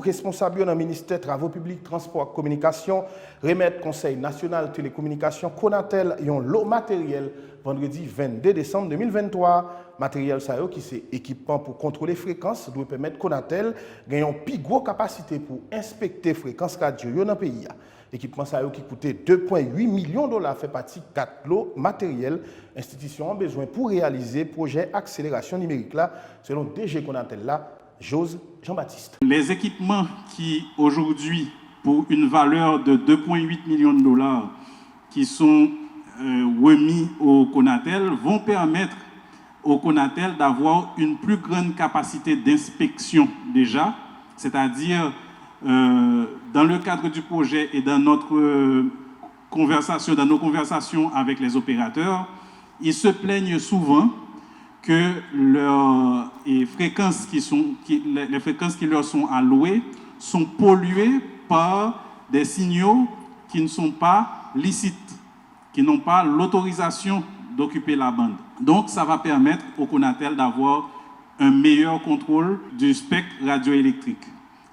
Responsable dans le ministère Travaux publics, Transport, Communication, remettre Conseil national télécommunication Konatel un lot matériel vendredi 22 décembre 2023. Matériel ça qui c'est équipement pour contrôler fréquences doit permettre Konatel gagner une plus grosse capacité pour inspecter fréquences radio dans le pays. Équipement ça qui coûtait 2,8 millions de dollars fait partie de 4 lots matériels. Institution a besoin pour réaliser projet accélération numérique là selon DG Konatel là. Jose Jean-Baptiste. Les équipements qui aujourd'hui, pour une valeur de 2,8 millions de dollars, qui sont remis au Konatel, vont permettre au Konatel d'avoir une plus grande capacité d'inspection déjà, c'est-à-dire dans le cadre du projet et dans nos conversations avec les opérateurs, ils se plaignent souvent que les fréquences qui leur sont allouées sont polluées par des signaux qui ne sont pas licites, qui n'ont pas l'autorisation d'occuper la bande. Donc, ça va permettre au Konatel d'avoir un meilleur contrôle du spectre radioélectrique.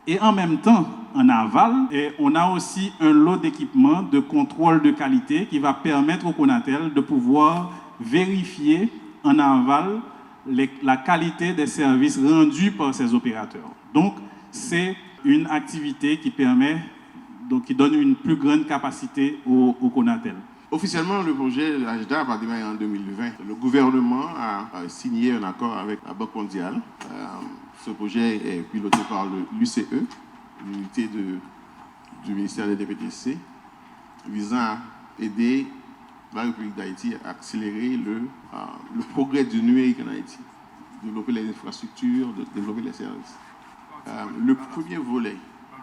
Et en même temps, en aval, on a aussi un lot d'équipements de contrôle de qualité qui va permettre au Konatel de pouvoir vérifier en aval la qualité des services rendus par ces opérateurs. Donc, c'est une activité qui permet, donc qui donne une plus grande capacité au Konatel. Officiellement, le projet HDA va démarrer en 2020. Le gouvernement a signé un accord avec la Banque mondiale. Ce projet est piloté par l'UCE, l'unité du ministère des DPTC, visant à aider la République d'Haïti à accélérer le progrès du numérique en Haïti, développer les infrastructures, développer les services. Le premier volet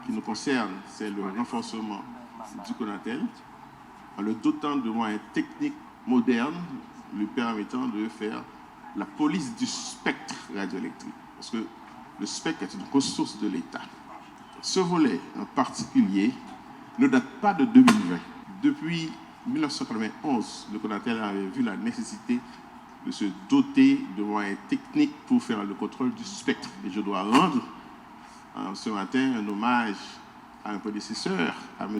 qui nous concerne, c'est le renforcement du Konatel, en le dotant de moyens techniques modernes, lui permettant de faire la police du spectre radioélectrique. Parce que le spectre est une ressource de l'État. Ce volet en particulier ne date pas de 2020. Depuis 1991, le Konatel avait vu la nécessité de se doter de moyens techniques pour faire le contrôle du spectre. Et je dois rendre ce matin un hommage à un prédécesseur, à M.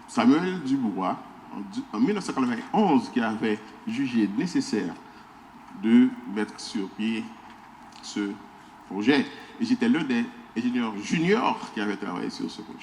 Samuel Dubois, en 1991, qui avait jugé nécessaire de mettre sur pied ce projet. Et j'étais l'un des ingénieurs juniors qui avait travaillé sur ce projet.